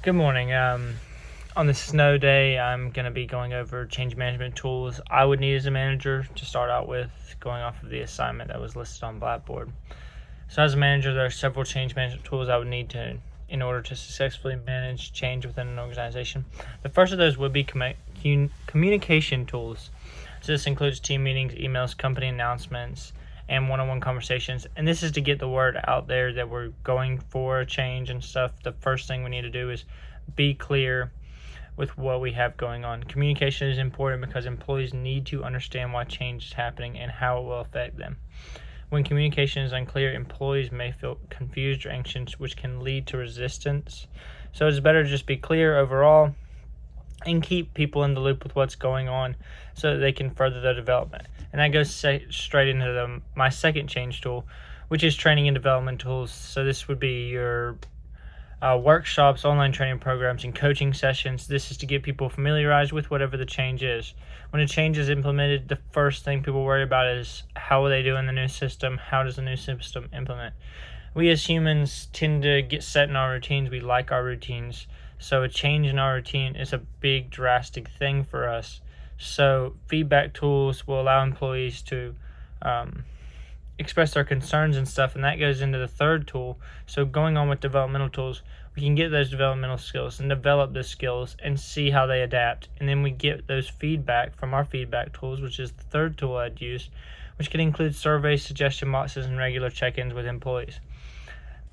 Good morning. On this snow day, I'm going to be going over change management tools I would need as a manager to start out with, going off of the assignment that was listed on Blackboard. So as a manager, there are several change management tools I would need in order to successfully manage change within an organization. The first of those would be communication tools. So this includes team meetings, emails, company announcements, and one-on-one conversations. And this is to get the word out there that we're going for a change and stuff. The first thing we need to do is be clear with what we have going on. Communication is important because employees need to understand why change is happening and how it will affect them. When communication is unclear, employees may feel confused or anxious, which can lead to resistance. So it's better to just be clear overall and keep people in the loop with what's going on so that they can further their development. And that goes straight into my second change tool, which is training and development tools. So this would be your workshops, online training programs, and coaching sessions. This is to get people familiarized with whatever the change is. When a change is implemented, the first thing people worry about is how will they do in the new system? How does the new system implement? We as humans tend to get set in our routines. We like our routines. So a change in our routine is a big, drastic thing for us. So feedback tools will allow employees to express their concerns and stuff, and that goes into the third tool. So going on with developmental tools, we can get those developmental skills and develop those skills and see how they adapt. And then we get those feedback from our feedback tools, which is the third tool I'd use, which can include surveys, suggestion boxes, and regular check-ins with employees.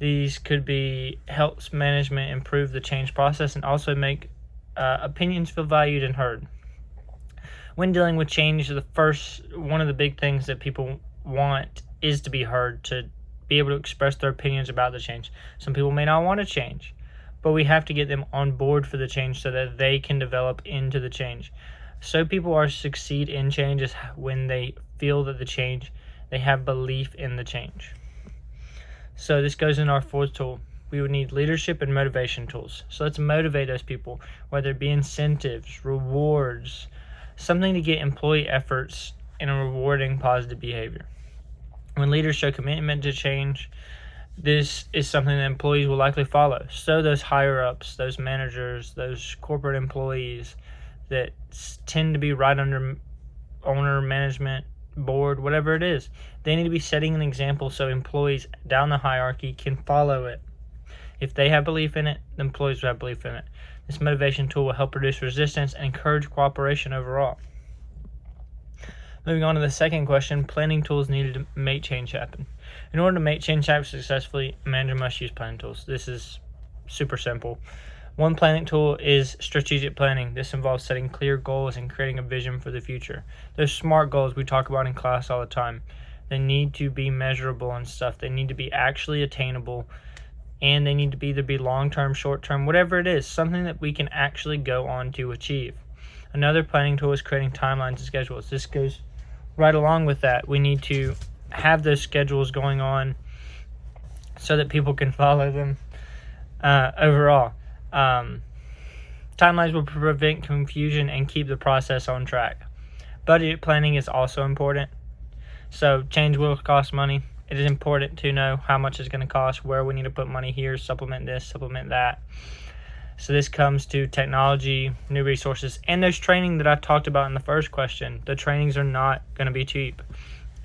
These could be helps management improve the change process and also make opinions feel valued and heard. When dealing with change, one of the big things that people want is to be heard, to be able to express their opinions about the change. Some people may not want to change, but we have to get them on board for the change so that they can develop into the change. So people are succeed in change is when they feel that they have belief in the change. So this goes in our fourth tool. We would need leadership and motivation tools. So let's motivate those people, whether it be incentives, rewards, something to get employee efforts in a rewarding positive behavior. When leaders show commitment to change, this is something that employees will likely follow. So those higher-ups, those managers, those corporate employees that tend to be right under owner, management, board, whatever it is, they need to be setting an example so employees down the hierarchy can follow it. If they have belief in it, the employees will have belief in it. This motivation tool will help reduce resistance and encourage cooperation overall. Moving on to the second question, planning tools needed to make change happen. In order to make change happen successfully, a manager must use planning tools. This is super simple. One planning tool is strategic planning. This involves setting clear goals and creating a vision for the future. Those SMART goals we talk about in class all the time. They need to be measurable and stuff. They need to be actually attainable, and they need to either be long-term, short-term, whatever it is, something that we can actually go on to achieve. Another planning tool is creating timelines and schedules. This goes right along with that. We need to have those schedules going on so that people can follow them overall. Timelines will prevent confusion and keep the process on track. Budget planning is also important. So change will cost money. It is important to know how much it's going to cost, where we need to put money here, supplement this, supplement that. So this comes to technology, new resources, and those training that I talked about in the first question. The trainings are not going to be cheap,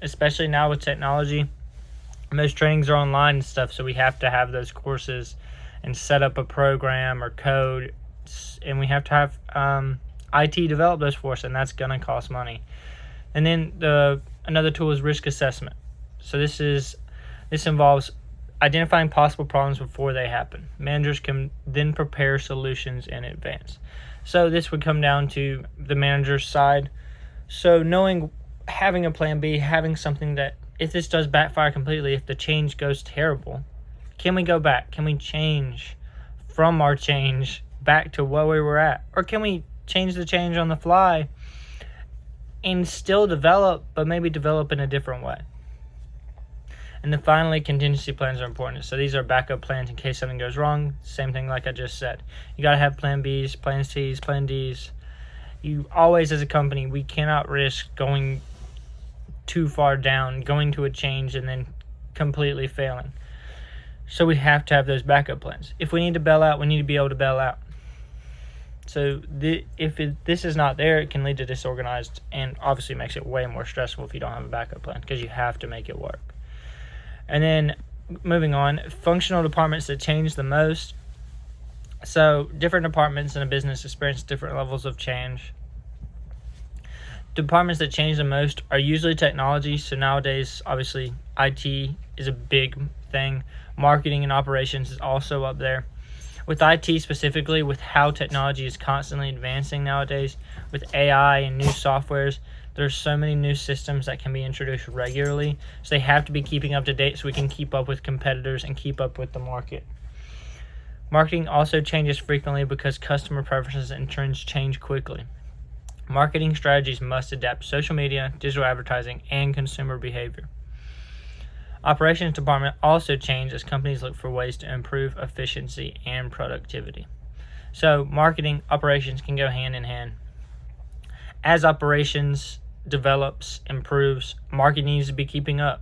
especially now with technology. Most trainings are online and stuff, so we have to have those courses and set up a program or code, and we have to have IT develop those for us, and that's going to cost money. And then another tool is risk assessment. So this involves identifying possible problems before they happen. Managers can then prepare solutions in advance. So this would come down to the manager's side. So having a plan B, having something that if this does backfire completely, if the change goes terrible, can we go back? Can we change from our change back to where we were at? Or can we change the change on the fly and still develop, but maybe develop in a different way? And then finally, contingency plans are important. So these are backup plans in case something goes wrong. Same thing like I just said. You got to have plan Bs, plan Cs, plan Ds. You always, as a company, we cannot risk going too far down, going to a change and then completely failing. So we have to have those backup plans. If we need to bail out, we need to be able to bail out. So this is not there, it can lead to disorganized, and obviously makes it way more stressful if you don't have a backup plan, because you have to make it work. And then moving on, functional departments that change the most. So different departments in a business experience different levels of change. Departments that change the most are usually technology. So nowadays, obviously, IT is a big thing. Marketing and operations is also up there. With IT specifically, with how technology is constantly advancing nowadays, with AI and new softwares, there's so many new systems that can be introduced regularly. So they have to be keeping up to date so we can keep up with competitors and keep up with the market. Marketing also changes frequently because customer preferences and trends change quickly. Marketing strategies must adapt to social media, digital advertising, and consumer behavior. Operations department also change as companies look for ways to improve efficiency and productivity. So marketing, operations can go hand in hand. As operations develops, improves, marketing needs to be keeping up,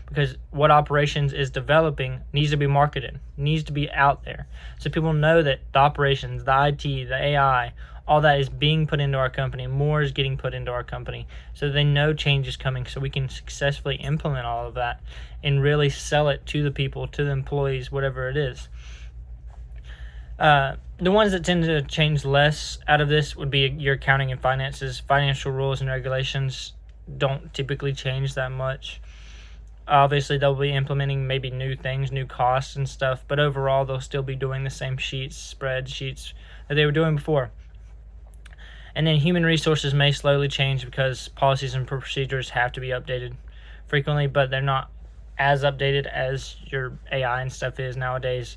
because what operations is developing needs to be marketed, needs to be out there. So people know that the operations, the IT, the AI, all that is being put into our company, more is getting put into our company, so they know change is coming, so we can successfully implement all of that and really sell it to the people, to the employees, whatever it is. The ones that tend to change less out of this would be your accounting and finances. Financial rules and regulations don't typically change that much. Obviously, they'll be implementing maybe new things, new costs and stuff, but overall, they'll still be doing the same spreadsheets that they were doing before. And then human resources may slowly change because policies and procedures have to be updated frequently, but they're not as updated as your AI and stuff is nowadays.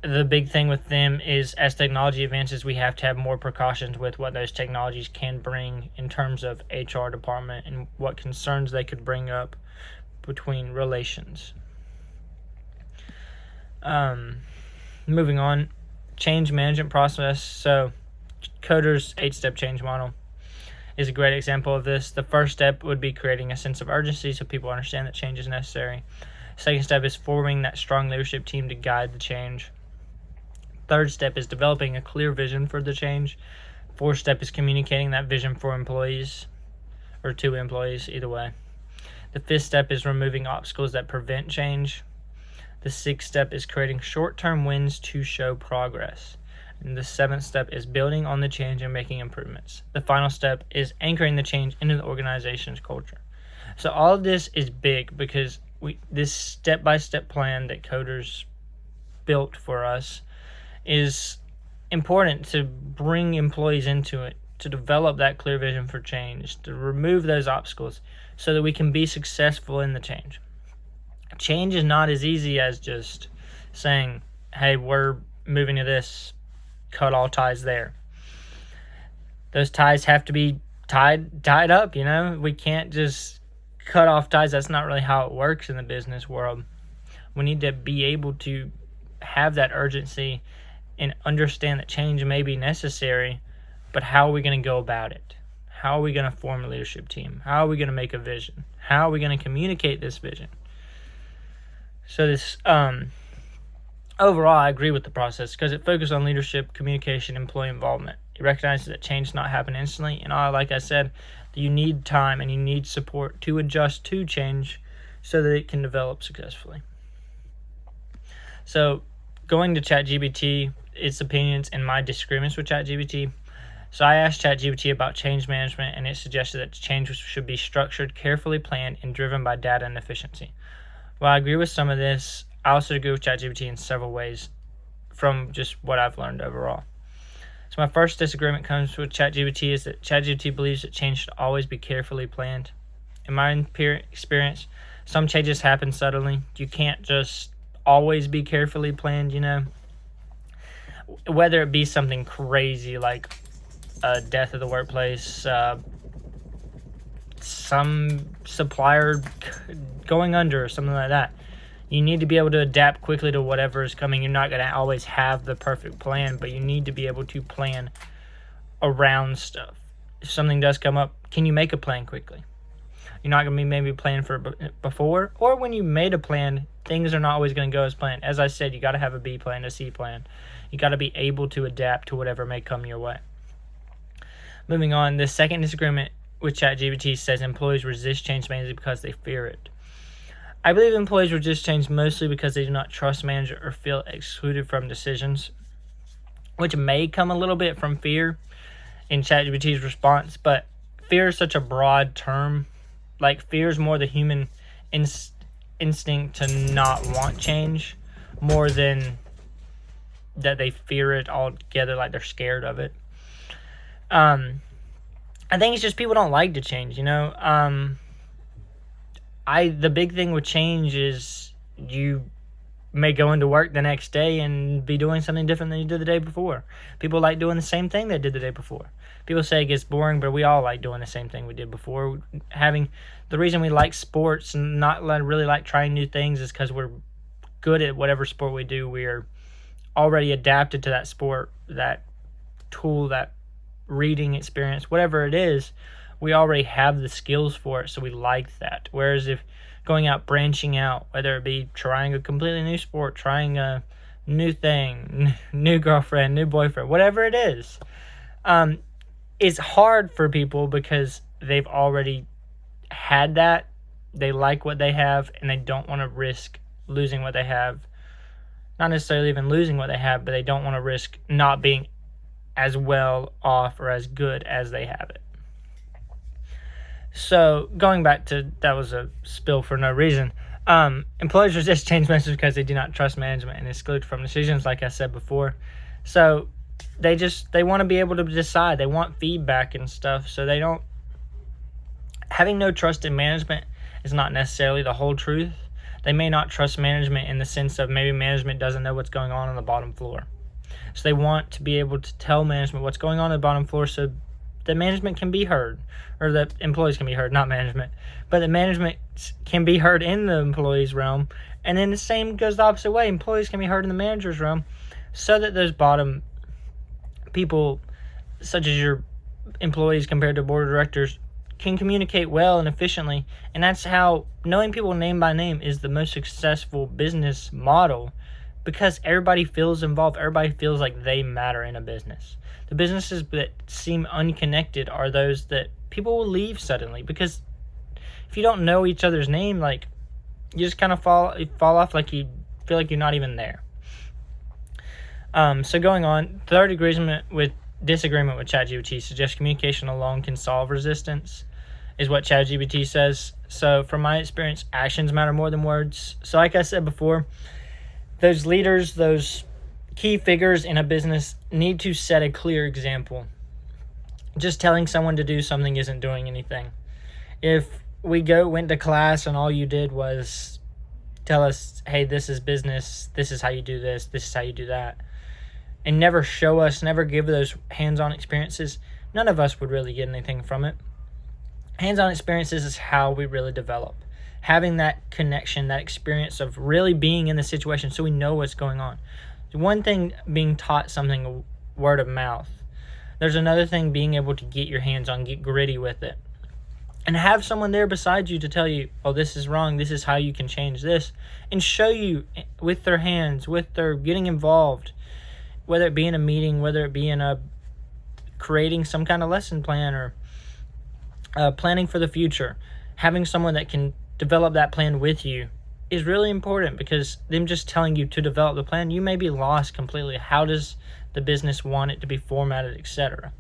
The big thing with them is as technology advances, we have to have more precautions with what those technologies can bring in terms of HR department and what concerns they could bring up between relations. Moving on, change management process. So Coder's 8-step change model is a great example of this. The first step would be creating a sense of urgency so people understand that change is necessary. Second step is forming that strong leadership team to guide the change. Third step is developing a clear vision for the change. Fourth step is communicating that vision for employees, or to employees, either way. The fifth step is removing obstacles that prevent change. The sixth step is creating short-term wins to show progress. And the seventh step is building on the change and making improvements. The final step is anchoring the change into the organization's culture. So all of this is big because this step-by-step plan that Coders built for us is important to bring employees into it, to develop that clear vision for change, to remove those obstacles so that we can be successful in the change. Change is not as easy as just saying, hey, we're moving to this, cut all ties there. Those ties have to be tied up, we can't just cut off ties. That's not really how it works in the business world. We need to be able to have that urgency and understand that change may be necessary, but how are we going to go about it? How are we going to form a leadership team? How are we going to make a vision? How are we going to communicate this vision? So this overall, I agree with the process because it focuses on leadership, communication, employee involvement. It recognizes that change does not happen instantly, and like I said, you need time and you need support to adjust to change so that it can develop successfully. So going to ChatGPT, its opinions and my disagreements with ChatGPT. So I asked ChatGPT about change management, and it suggested that change should be structured, carefully planned, and driven by data and efficiency. While I agree with some of this, I also agree with ChatGPT in several ways from just what I've learned overall. So my first disagreement comes with ChatGPT is that ChatGPT believes that change should always be carefully planned. In my experience, some changes happen suddenly. You can't just always be carefully planned, Whether it be something crazy like a death of the workplace, some supplier going under or something like that. You need to be able to adapt quickly to whatever is coming. You're not going to always have the perfect plan, but you need to be able to plan around stuff. If something does come up, can you make a plan quickly? You're not going to be maybe planning for before, or when you made a plan, things are not always going to go as planned. As I said, you got to have a B plan, a C plan. You got to be able to adapt to whatever may come your way. Moving on, the second disagreement with ChatGPT says employees resist change mainly because they fear it. I believe employees resist change mostly because they do not trust manager or feel excluded from decisions, which may come a little bit from fear in ChatGPT's response, but fear is such a broad term. Like, fear is more the human instinct to not want change more than that they fear it altogether, like they're scared of it. I think it's just people don't like to change, the big thing with change is you may go into work the next day and be doing something different than you did the day before. People like doing the same thing they did the day before. People say it gets boring, but we all like doing the same thing we did before. The reason we like sports and not really like trying new things is because we're good at whatever sport we do. We're already adapted to that sport, that tool, that reading experience, whatever it is. We already have the skills for it, so we like that. Whereas if going out, branching out, whether it be trying a completely new sport, trying a new thing, new girlfriend, new boyfriend, whatever it is, it's hard for people because they've already had that. They like what they have, and they don't want to risk losing what they have. Not necessarily even losing what they have, but they don't want to risk not being as well off or as good as they have it. So, going back to, that was a spill for no reason. Employees resist change managers because they do not trust management and exclude from decisions, like I said before. So, they want to be able to decide. They want feedback and stuff. So, having no trust in management is not necessarily the whole truth. They may not trust management in the sense of maybe management doesn't know what's going on the bottom floor. So, they want to be able to tell management what's going on the bottom floor so that management can be heard, or that employees can be heard, not management, but that management can be heard in the employees' realm, and then the same goes the opposite way. Employees can be heard in the manager's realm, so that those bottom people, such as your employees compared to board of directors, can communicate well and efficiently. And that's how knowing people name by name is the most successful business model, because everybody feels involved. Everybody feels like they matter in a business. The businesses that seem unconnected are those that people will leave suddenly, because if you don't know each other's name, like, you just kind of fall off, like you feel like you're not even there. So going on, third disagreement with ChatGPT suggests communication alone can solve resistance, is what ChatGPT says. So from my experience, actions matter more than words. So like I said before, those leaders, those key figures in a business need to set a clear example. Just telling someone to do something isn't doing anything. If we went to class and all you did was tell us, hey, this is business, this is how you do this is how you do that, and never show us, never give those hands-on experiences, none of us would really get anything from it. Hands-on experiences is how we really develop. Having that connection, that experience of really being in the situation so we know what's going on. One thing being taught something word of mouth. There's another thing being able to get your hands on, get gritty with it. And have someone there beside you to tell you, oh, this is wrong, this is how you can change this. And show you with their hands, with their getting involved, whether it be in a meeting, whether it be in creating some kind of lesson plan or planning for the future. Having someone that can develop that plan with you is really important, because them just telling you to develop the plan, you may be lost completely. How does the business want it to be formatted, etc.?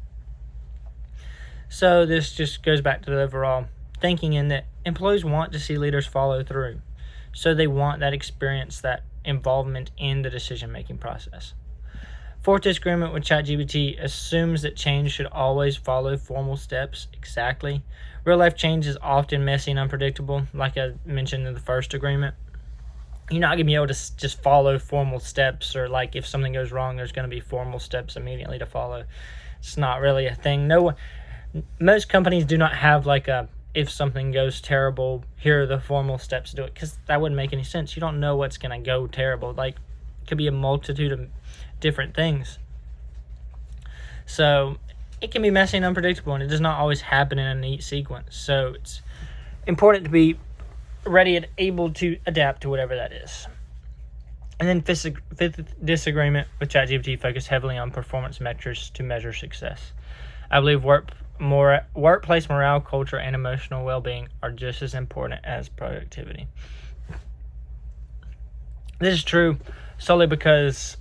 So this just goes back to the overall thinking in that employees want to see leaders follow through. So they want that experience, that involvement in the decision-making process. Fourth disagreement with ChatGPT assumes that change should always follow formal steps. Exactly. Real-life change is often messy and unpredictable, like I mentioned in the first agreement. You're not going to be able to just follow formal steps, or like if something goes wrong, there's going to be formal steps immediately to follow. It's not really a thing. Most companies do not have like if something goes terrible, here are the formal steps to do it, because that wouldn't make any sense. You don't know what's going to go terrible. Like, it could be a multitude of different things. So it can be messy and unpredictable, and it does not always happen in a neat sequence. So it's important to be ready and able to adapt to whatever that is. And then fifth disagreement with ChatGPT focused heavily on performance metrics to measure success. I believe workplace morale, culture, and emotional well-being are just as important as productivity. This is true solely because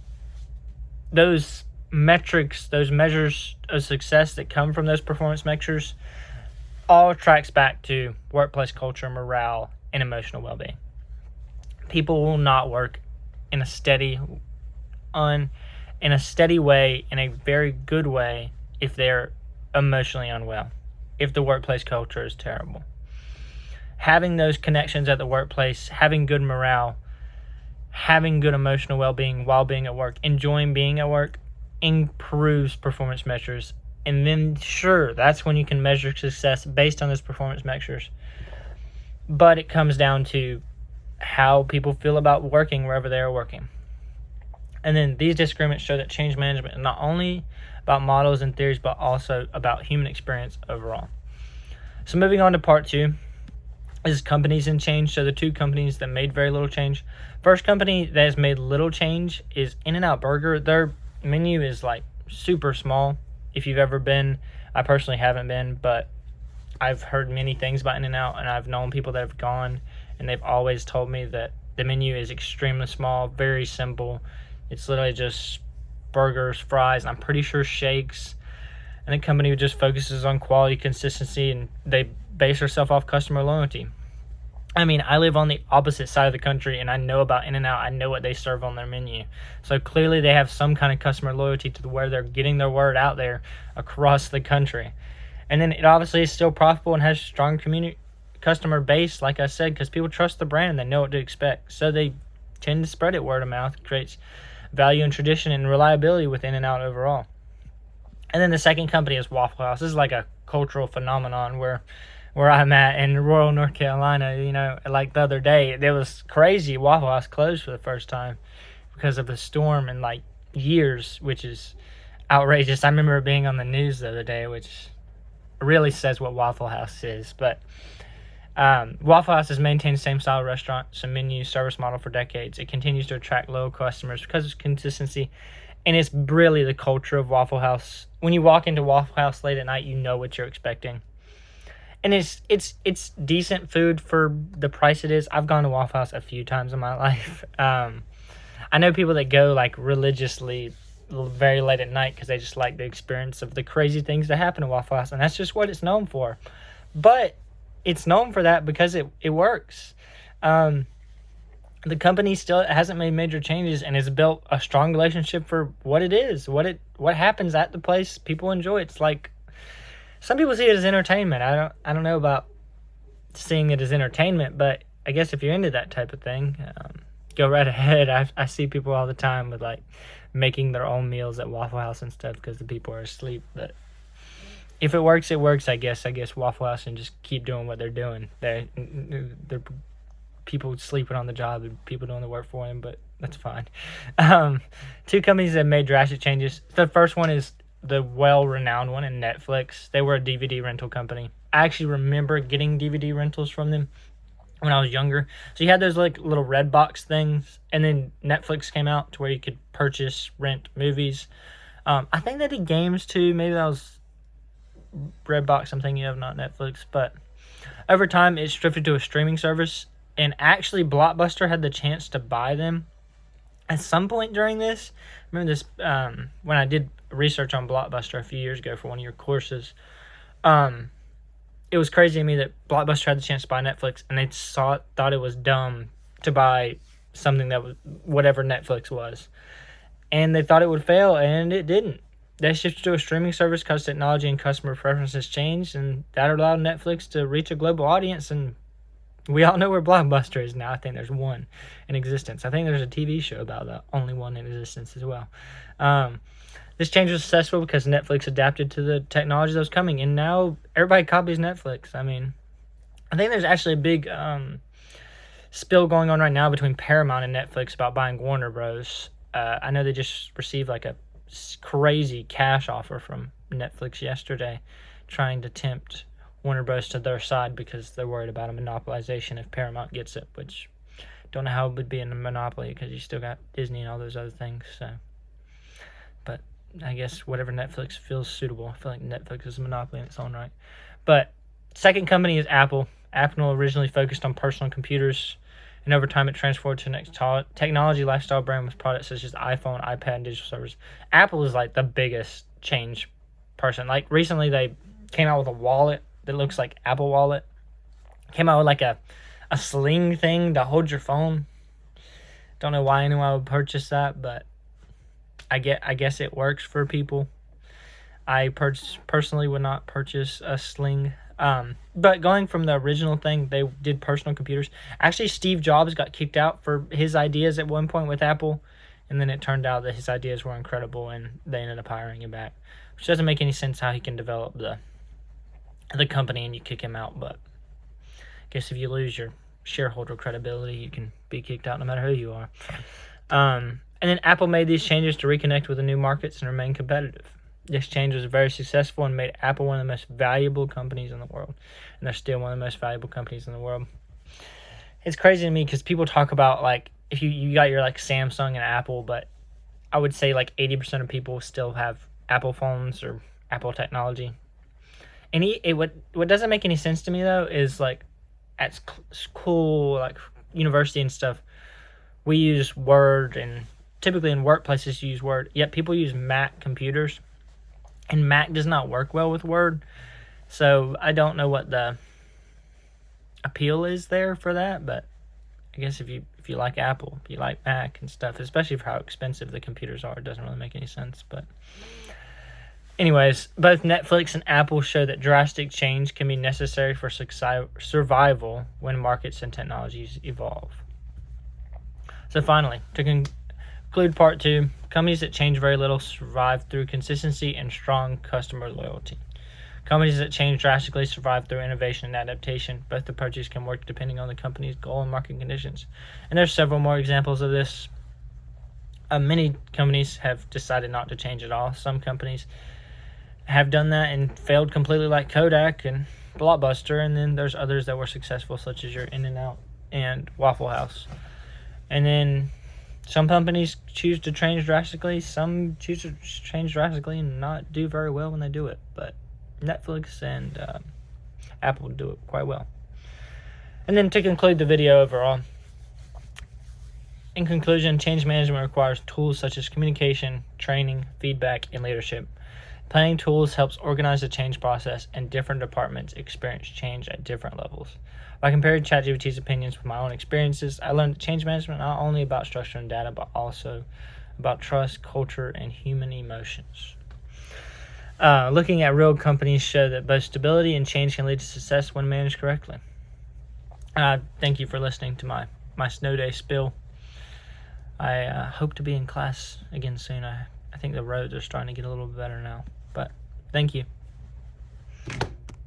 those metrics, those measures of success that come from those performance measures, all tracks back to workplace culture, morale, and emotional well-being. People will not work in a steady way, in a very good way, if they're emotionally unwell, if the workplace culture is terrible. Having those connections at the workplace, having good morale, having good emotional well-being while being at work, enjoying being at work, improves performance measures. And then, sure, that's when you can measure success based on those performance measures. But it comes down to how people feel about working wherever they are working. And then these disagreements show that change management is not only about models and theories, but also about human experience overall. So moving on to part 2 is companies and change. So the 2 companies that made very little change. First company that has made little change is In-N-Out Burger. Their menu is like super small. If you've ever been, I personally haven't been, but I've heard many things about In-N-Out, and I've known people that have gone, and they've always told me that the menu is extremely small, very simple. It's literally just burgers, fries, and I'm pretty sure shakes. And the company just focuses on quality, consistency, and they base themselves off customer loyalty. I mean, I live on the opposite side of the country, and I know about In-N-Out. I know what they serve on their menu. So clearly they have some kind of customer loyalty to where they're getting their word out there across the country. And then it obviously is still profitable and has strong customer base, like I said, because people trust the brand and they know what to expect. So they tend to spread it word of mouth. It creates value and tradition and reliability with In-N-Out overall. And then the second company is Waffle House. This is like a cultural phenomenon where I'm at in Royal, North Carolina. You know, like the other day, it was crazy. Waffle House closed for the first time because of a storm in like years, which is outrageous. I remember being on the news the other day, which really says what Waffle House is. But Waffle House has maintained the same style restaurant, some menu, service model for decades. It continues to attract loyal customers because of consistency, and it's really the culture of Waffle House. When you walk into Waffle House late at night, you know what you're expecting. And it's decent food for the price it is. I've gone to Waffle House a few times in my life. I know people that go like religiously very late at night because they just like the experience of the crazy things that happen at Waffle House, and that's just what it's known for. But it's known for that because it works. The company still hasn't made major changes and has built a strong relationship for what it is, what happens at the place. People enjoy it. It's like, some people see it as entertainment. I don't know about seeing it as entertainment, but I guess if you're into that type of thing, go right ahead. I see people all the time with like making their own meals at Waffle House and stuff because the people are asleep. But if it works, it works. I guess Waffle House and just keep doing what they're doing. They're people sleeping on the job and people doing the work for them, but that's fine. 2 companies that made drastic changes. The first one is the well-renowned one in Netflix. They were a DVD rental company. I actually remember getting DVD rentals from them when I was younger. So you had those like little red box things, and then Netflix came out to where you could purchase, rent movies. I think they did games too. Maybe that was Redbox, I'm thinking of, not Netflix. But over time, it's drifted to a streaming service, and actually Blockbuster had the chance to buy them at some point during this. Remember this, when I did research on Blockbuster a few years ago for one of your courses, it was crazy to me that Blockbuster had the chance to buy Netflix, and they thought it was dumb to buy something that was whatever Netflix was. And they thought it would fail, and it didn't. They shifted to a streaming service because technology and customer preferences changed, and that allowed Netflix to reach a global audience, and we all know where Blockbuster is now. I think there's one in existence. I think there's a TV show about that, only one in existence as well. This change was successful because Netflix adapted to the technology that was coming, and now everybody copies Netflix. I mean, I think there's actually a big spill going on right now between Paramount and Netflix about buying Warner Bros. I know they just received like a crazy cash offer from Netflix yesterday, trying to tempt Warner Bros. To their side because they're worried about a monopolization if Paramount gets it, which don't know how it would be in a monopoly because you still got Disney and all those other things. So, but I guess whatever Netflix feels suitable. I feel like Netflix is a monopoly in its own right. But second company is Apple. Apple originally focused on personal computers, and over time it transformed to the next technology lifestyle brand with products such as iPhone, iPad, and digital servers. Apple is like the biggest change person. Like recently they came out with a wallet that looks like Apple Wallet. Came out with like a sling thing to hold your phone. Don't know why anyone would purchase that, but I guess it works for people. I personally would not purchase a sling. But going from the original thing, they did personal computers. Actually, Steve Jobs got kicked out for his ideas at one point with Apple, and then it turned out that his ideas were incredible, and they ended up hiring him back. Which doesn't make any sense how he can develop the company and you kick him out, but I guess if you lose your shareholder credibility, you can be kicked out no matter who you are. And then Apple made these changes to reconnect with the new markets and remain competitive. This change was very successful and made Apple one of the most valuable companies in the world. And they're still one of the most valuable companies in the world. It's crazy to me because people talk about, like, if you got your, like, Samsung and Apple, but I would say, like, 80% of people still have Apple phones or Apple technology. And what doesn't make any sense to me, though, is, like, at school, like, university and stuff, we use Word, and typically in workplaces you use Word, yet people use Mac computers. And Mac does not work well with Word. So I don't know what the appeal is there for that, but I guess if you like Apple, if you like Mac and stuff, especially for how expensive the computers are, it doesn't really make any sense. But anyways, both Netflix and Apple show that drastic change can be necessary for survival when markets and technologies evolve. So finally, to conclude part 2, companies that change very little survive through consistency and strong customer loyalty. Companies that change drastically survive through innovation and adaptation. Both approaches can work depending on the company's goal and market conditions. And there's several more examples of this. Many companies have decided not to change at all. Some companies have done that and failed completely, like Kodak and Blockbuster. And then there's others that were successful, such as your In-N-Out and Waffle House. And then some companies choose to change drastically. Some choose to change drastically and not do very well when they do it. But Netflix and Apple do it quite well. And then to conclude the video overall, in conclusion, change management requires tools such as communication, training, feedback, and leadership. Planning tools helps organize the change process, and different departments experience change at different levels. By comparing ChatGPT's opinions with my own experiences, I learned that change management is not only about structure and data, but also about trust, culture, and human emotions. Looking at real companies show that both stability and change can lead to success when managed correctly. Thank you for listening to my snow day spill. I hope to be in class again soon. I think the roads are starting to get a little bit better now. But thank you.